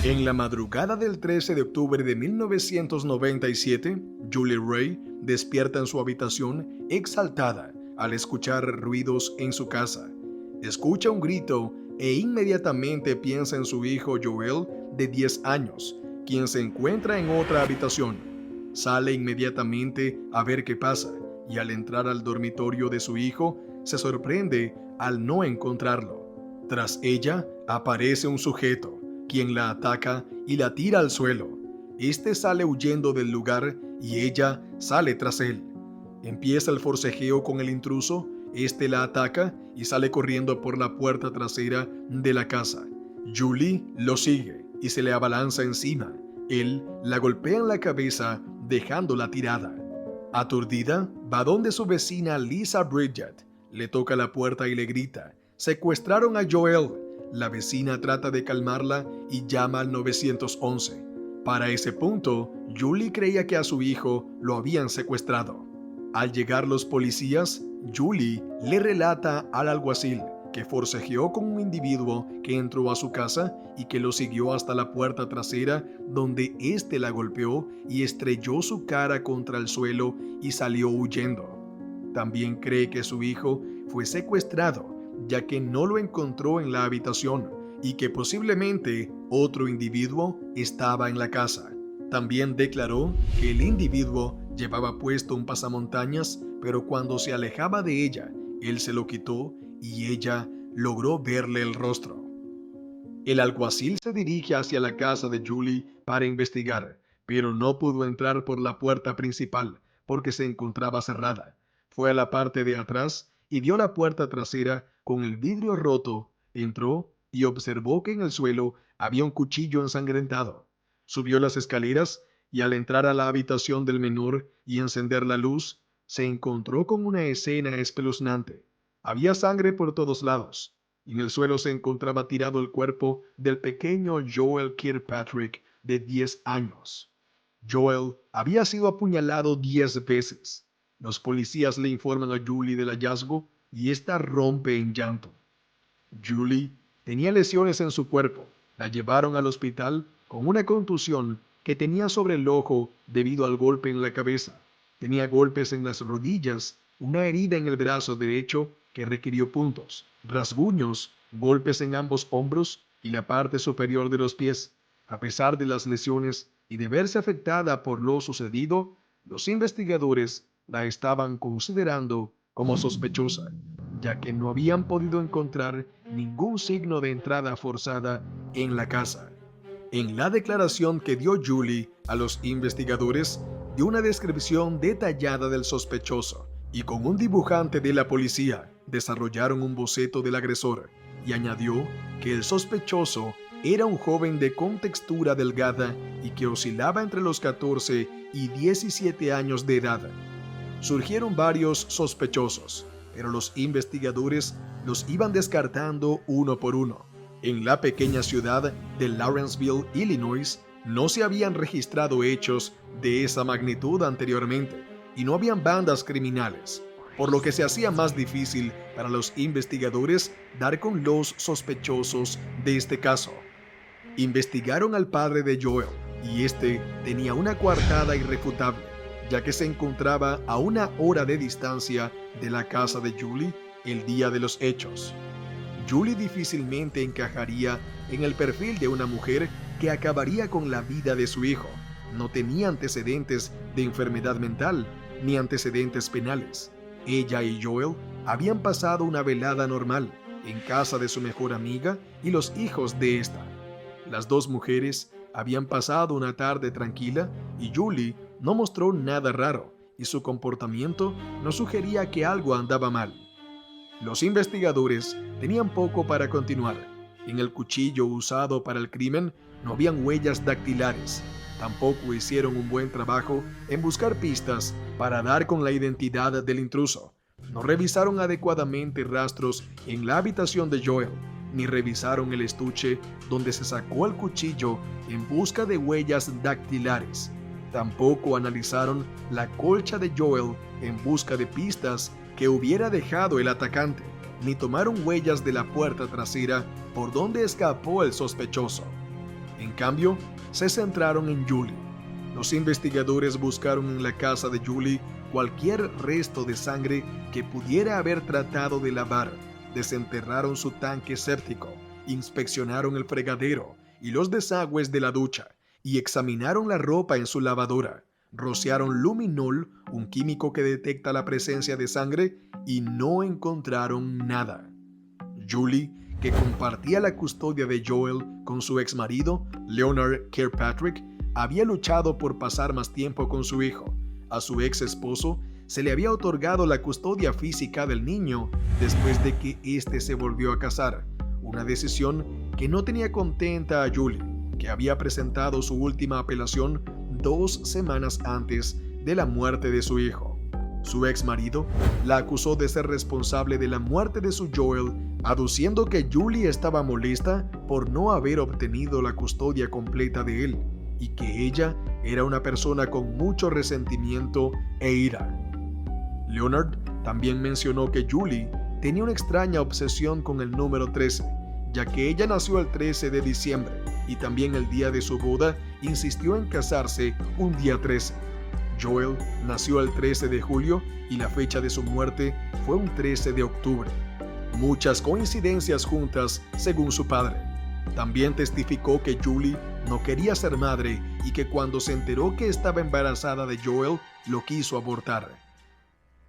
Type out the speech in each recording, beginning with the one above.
En la madrugada del 13 de octubre de 1997, Julie Ray despierta en su habitación exaltada al escuchar ruidos en su casa. Escucha un grito e inmediatamente piensa en su hijo Joel, de 10 años, quien se encuentra en otra habitación. Sale inmediatamente a ver qué pasa y al entrar al dormitorio de su hijo, se sorprende al no encontrarlo. Tras ella aparece un sujeto, quien la ataca y la tira al suelo. Este sale huyendo del lugar y ella sale tras él. Empieza el forcejeo con el intruso, este la ataca y sale corriendo por la puerta trasera de la casa. Julie lo sigue y se le abalanza encima. Él la golpea en la cabeza, dejándola tirada. Aturdida, va donde su vecina Lisa Bridget, le toca la puerta y le grita: «¡Secuestraron a Joel!». La vecina trata de calmarla y llama al 911. Para ese punto, Julie creía que a su hijo lo habían secuestrado. Al llegar los policías, Julie le relata al alguacil que forcejeó con un individuo que entró a su casa y que lo siguió hasta la puerta trasera, donde éste la golpeó y estrelló su cara contra el suelo y salió huyendo. También cree que su hijo fue secuestrado, ya que no lo encontró en la habitación y que posiblemente otro individuo estaba en la casa. También declaró que el individuo llevaba puesto un pasamontañas, pero cuando se alejaba de ella, él se lo quitó y ella logró verle el rostro. El alguacil se dirige hacia la casa de Julie para investigar, pero no pudo entrar por la puerta principal porque se encontraba cerrada. Fue a la parte de atrás y vio la puerta trasera con el vidrio roto. Entró y observó que en el suelo había un cuchillo ensangrentado. Subió las escaleras y al entrar a la habitación del menor y encender la luz, se encontró con una escena espeluznante. Había sangre por todos lados. En el suelo se encontraba tirado el cuerpo del pequeño Joel Kirkpatrick, de 10 años. Joel había sido apuñalado 10 veces. Los policías le informan a Julie del hallazgo y ésta rompe en llanto. Julie tenía lesiones en su cuerpo. La llevaron al hospital con una contusión que tenía sobre el ojo debido al golpe en la cabeza. Tenía golpes en las rodillas, una herida en el brazo derecho que requirió puntos, rasguños, golpes en ambos hombros y la parte superior de los pies. A pesar de las lesiones y de verse afectada por lo sucedido, los investigadores la estaban considerando como sospechosa, ya que no habían podido encontrar ningún signo de entrada forzada en la casa. En la declaración que dio Julie a los investigadores, dio una descripción detallada del sospechoso y con un dibujante de la policía desarrollaron un boceto del agresor y añadió que el sospechoso era un joven de contextura delgada y que oscilaba entre los 14 y 17 años de edad. Surgieron varios sospechosos, pero los investigadores los iban descartando uno por uno. En la pequeña ciudad de Lawrenceville, Illinois, no se habían registrado hechos de esa magnitud anteriormente y no habían bandas criminales, por lo que se hacía más difícil para los investigadores dar con los sospechosos de este caso. Investigaron al padre de Joel y este tenía una coartada irrefutable, ya que se encontraba a 1 hora de distancia de la casa de Julie el día de los hechos. Julie difícilmente encajaría en el perfil de una mujer que acabaría con la vida de su hijo. No tenía antecedentes de enfermedad mental ni antecedentes penales. Ella y Joel habían pasado una velada normal en casa de su mejor amiga y los hijos de esta. Las dos mujeres habían pasado una tarde tranquila y Julie no mostró nada raro y su comportamiento no sugería que algo andaba mal. Los investigadores tenían poco para continuar. En el cuchillo usado para el crimen no habían huellas dactilares. Tampoco hicieron un buen trabajo en buscar pistas para dar con la identidad del intruso. No revisaron adecuadamente rastros en la habitación de Joel, ni revisaron el estuche donde se sacó el cuchillo en busca de huellas dactilares. Tampoco analizaron la colcha de Joel en busca de pistas que hubiera dejado el atacante, ni tomaron huellas de la puerta trasera por donde escapó el sospechoso. En cambio, se centraron en Julie. Los investigadores buscaron en la casa de Julie cualquier resto de sangre que pudiera haber tratado de lavar. Desenterraron su tanque séptico, inspeccionaron el fregadero y los desagües de la ducha y examinaron la ropa en su lavadora. Rociaron luminol, un químico que detecta la presencia de sangre, y no encontraron nada. Julie, que compartía la custodia de Joel con su exmarido, Leonard Kirkpatrick, había luchado por pasar más tiempo con su hijo. A su ex esposo se le había otorgado la custodia física del niño después de que éste se volvió a casar, una decisión que no tenía contenta a Julie, que había presentado su última apelación 2 semanas antes de la muerte de su hijo. Su ex marido la acusó de ser responsable de la muerte de su Joel, aduciendo que Julie estaba molesta por no haber obtenido la custodia completa de él y que ella era una persona con mucho resentimiento e ira. Leonard también mencionó que Julie tenía una extraña obsesión con el número 13, ya que ella nació el 13 de diciembre y también el día de su boda insistió en casarse un día 13. Joel nació el 13 de julio y la fecha de su muerte fue un 13 de octubre. Muchas coincidencias juntas, según su padre. También testificó que Julie no quería ser madre y que cuando se enteró que estaba embarazada de Joel, lo quiso abortar.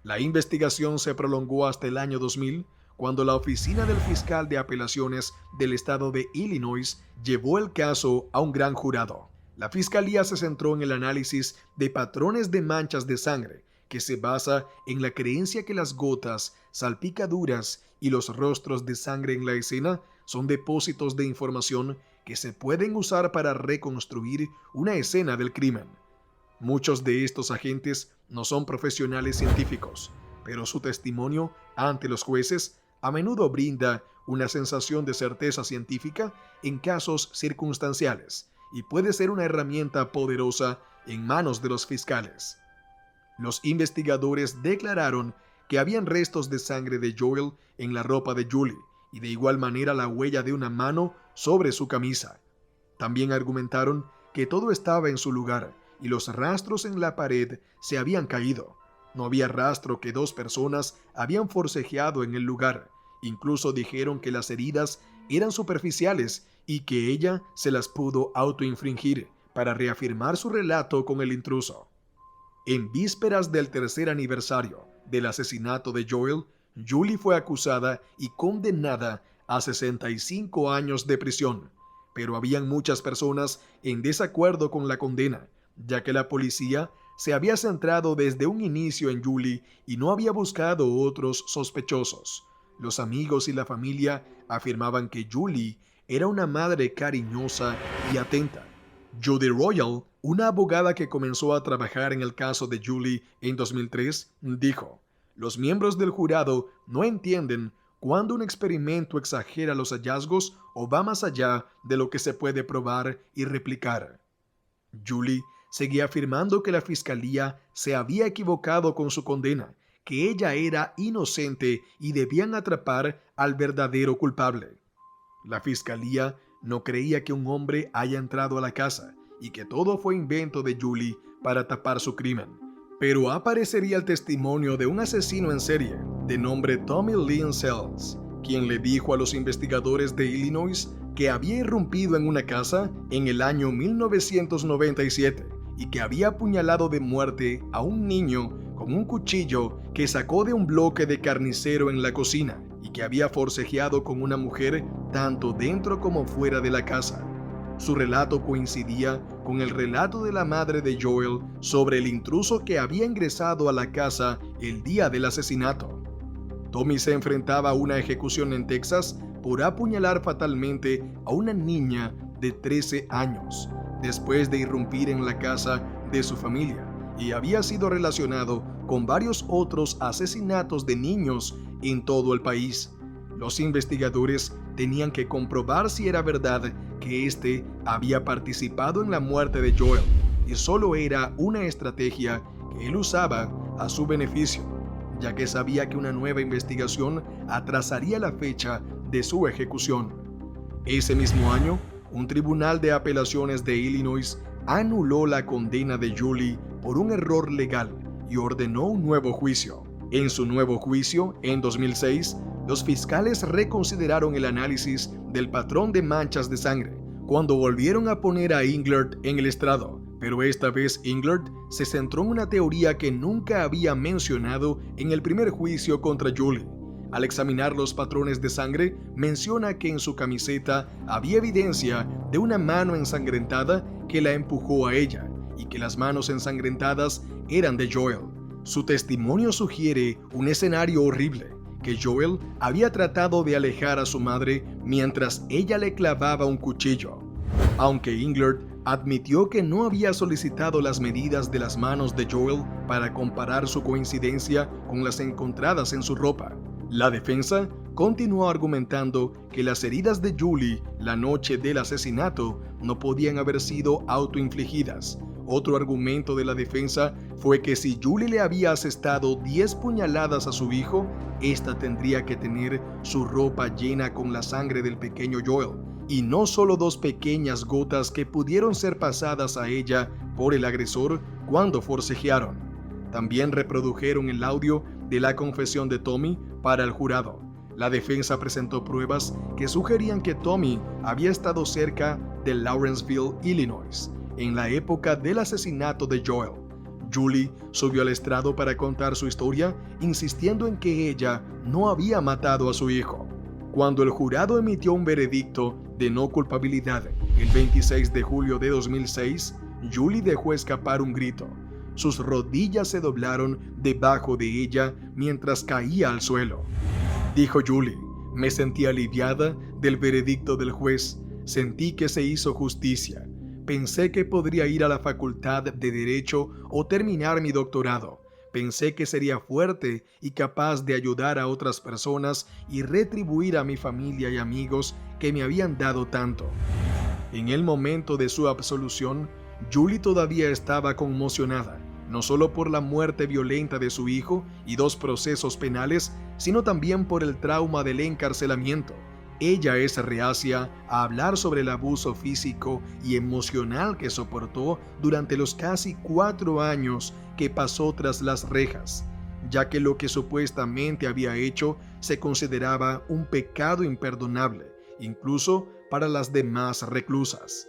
La investigación se prolongó hasta el año 2000, cuando la oficina del fiscal de apelaciones del estado de Illinois llevó el caso a un gran jurado. La fiscalía se centró en el análisis de patrones de manchas de sangre, que se basa en la creencia que las gotas, salpicaduras y los rostros de sangre en la escena son depósitos de información que se pueden usar para reconstruir una escena del crimen. Muchos de estos agentes no son profesionales científicos, pero su testimonio ante los jueces a menudo brinda una sensación de certeza científica en casos circunstanciales y puede ser una herramienta poderosa en manos de los fiscales. Los investigadores declararon que habían restos de sangre de Joel en la ropa de Julie y de igual manera la huella de una mano sobre su camisa. También argumentaron que todo estaba en su lugar y los rastros en la pared se habían caído. No había rastro que 2 personas habían forcejeado en el lugar. Incluso dijeron que las heridas eran superficiales y que ella se las pudo autoinfringir para reafirmar su relato con el intruso. En vísperas del 3er aniversario del asesinato de Joel, Julie fue acusada y condenada a 65 años de prisión, pero habían muchas personas en desacuerdo con la condena, ya que la policía se había centrado desde un inicio en Julie y no había buscado otros sospechosos. Los amigos y la familia afirmaban que Julie era una madre cariñosa y atenta. Judy Royal, una abogada que comenzó a trabajar en el caso de Julie en 2003, dijo: "Los miembros del jurado no entienden cuándo un experimento exagera los hallazgos o va más allá de lo que se puede probar y replicar". Julie seguía afirmando que la fiscalía se había equivocado con su condena, que ella era inocente y debían atrapar al verdadero culpable. La fiscalía no creía que un hombre haya entrado a la casa y que todo fue invento de Julie para tapar su crimen. Pero aparecería el testimonio de un asesino en serie de nombre Tommy Lynn Sells, quien le dijo a los investigadores de Illinois que había irrumpido en una casa en el año 1997 y que había apuñalado de muerte a un niño con un cuchillo que sacó de un bloque de carnicero en la cocina y que había forcejeado con una mujer tanto dentro como fuera de la casa. Su relato coincidía con el relato de la madre de Joel sobre el intruso que había ingresado a la casa el día del asesinato. Tommy se enfrentaba a una ejecución en Texas por apuñalar fatalmente a una niña de 13 años, después de irrumpir en la casa de su familia, y había sido relacionado con varios otros asesinatos de niños en todo el país. Los investigadores tenían que comprobar si era verdad que éste había participado en la muerte de Joel y solo era una estrategia que él usaba a su beneficio, ya que sabía que una nueva investigación atrasaría la fecha de su ejecución. Ese mismo año, un tribunal de apelaciones de Illinois anuló la condena de Julie por un error legal y ordenó un nuevo juicio. En su nuevo juicio, en 2006, los fiscales reconsideraron el análisis del patrón de manchas de sangre cuando volvieron a poner a Englert en el estrado, pero esta vez Englert se centró en una teoría que nunca había mencionado en el primer juicio contra Julie. Al examinar los patrones de sangre, menciona que en su camiseta había evidencia de una mano ensangrentada que la empujó a ella y que las manos ensangrentadas eran de Joel. Su testimonio sugiere un escenario horrible, que Joel había tratado de alejar a su madre mientras ella le clavaba un cuchillo. Aunque Englert admitió que no había solicitado las medidas de las manos de Joel para comparar su coincidencia con las encontradas en su ropa, la defensa continuó argumentando que las heridas de Julie la noche del asesinato no podían haber sido autoinfligidas. Otro argumento de la defensa fue que si Julie le había asestado 10 puñaladas a su hijo, esta tendría que tener su ropa llena con la sangre del pequeño Joel, y no solo 2 pequeñas gotas que pudieron ser pasadas a ella por el agresor cuando forcejearon. También reprodujeron el audio de la confesión de Tommy para el jurado. La defensa presentó pruebas que sugerían que Tommy había estado cerca de Lawrenceville, Illinois, en la época del asesinato de Joel. Julie subió al estrado para contar su historia, insistiendo en que ella no había matado a su hijo. Cuando el jurado emitió un veredicto de no culpabilidad el 26 de julio de 2006, Julie dejó escapar un grito. Sus rodillas se doblaron debajo de ella mientras caía al suelo. Dijo Julie: "Me sentí aliviada del veredicto del juez. Sentí que se hizo justicia. Pensé que podría ir a la facultad de Derecho o terminar mi doctorado. Pensé que sería fuerte y capaz de ayudar a otras personas y retribuir a mi familia y amigos que me habían dado tanto". En el momento de su absolución, Julie todavía estaba conmocionada, no solo por la muerte violenta de su hijo y 2 procesos penales, sino también por el trauma del encarcelamiento. Ella es reacia a hablar sobre el abuso físico y emocional que soportó durante los casi 4 años que pasó tras las rejas, ya que lo que supuestamente había hecho se consideraba un pecado imperdonable, incluso para las demás reclusas.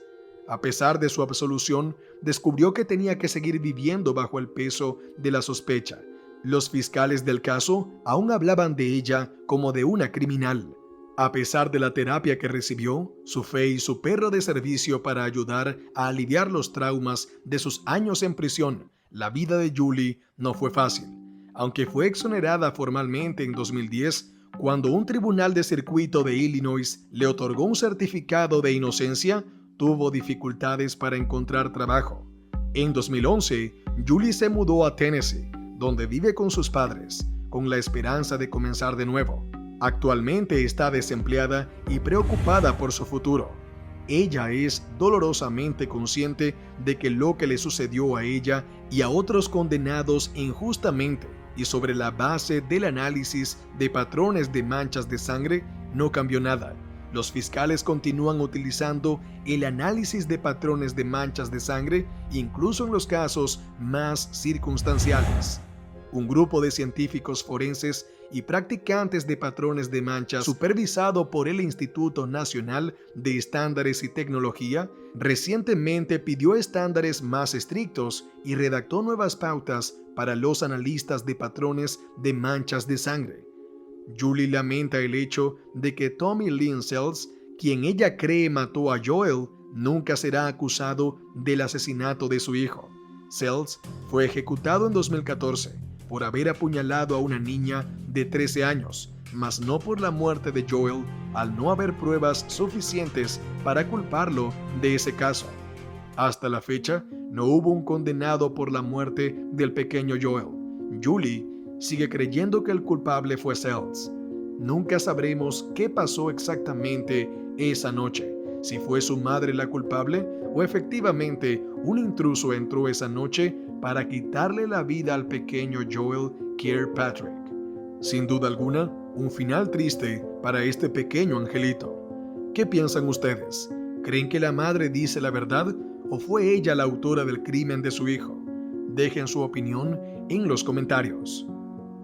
A pesar de su absolución, descubrió que tenía que seguir viviendo bajo el peso de la sospecha. Los fiscales del caso aún hablaban de ella como de una criminal. A pesar de la terapia que recibió, su fe y su perro de servicio para ayudar a aliviar los traumas de sus años en prisión, la vida de Julie no fue fácil. Aunque fue exonerada formalmente en 2010, cuando un tribunal de circuito de Illinois le otorgó un certificado de inocencia, tuvo dificultades para encontrar trabajo. En 2011, Julie se mudó a Tennessee, donde vive con sus padres, con la esperanza de comenzar de nuevo. Actualmente está desempleada y preocupada por su futuro. Ella es dolorosamente consciente de que lo que le sucedió a ella y a otros condenados injustamente y sobre la base del análisis de patrones de manchas de sangre no cambió nada. Los fiscales continúan utilizando el análisis de patrones de manchas de sangre incluso en los casos más circunstanciales. Un grupo de científicos forenses y practicantes de patrones de manchas, supervisado por el Instituto Nacional de Estándares y Tecnología, recientemente pidió estándares más estrictos y redactó nuevas pautas para los analistas de patrones de manchas de sangre. Julie lamenta el hecho de que Tommy Lynn Sells, quien ella cree mató a Joel, nunca será acusado del asesinato de su hijo. Sells fue ejecutado en 2014 por haber apuñalado a una niña de 13 años, mas no por la muerte de Joel, al no haber pruebas suficientes para culparlo de ese caso. Hasta la fecha, no hubo un condenado por la muerte del pequeño Joel. Julie sigue creyendo que el culpable fue Sells. Nunca sabremos qué pasó exactamente esa noche, si fue su madre la culpable o efectivamente un intruso entró esa noche para quitarle la vida al pequeño Joel Kirkpatrick. Sin duda alguna, un final triste para este pequeño angelito. ¿Qué piensan ustedes? ¿Creen que la madre dice la verdad o fue ella la autora del crimen de su hijo? Dejen su opinión en los comentarios.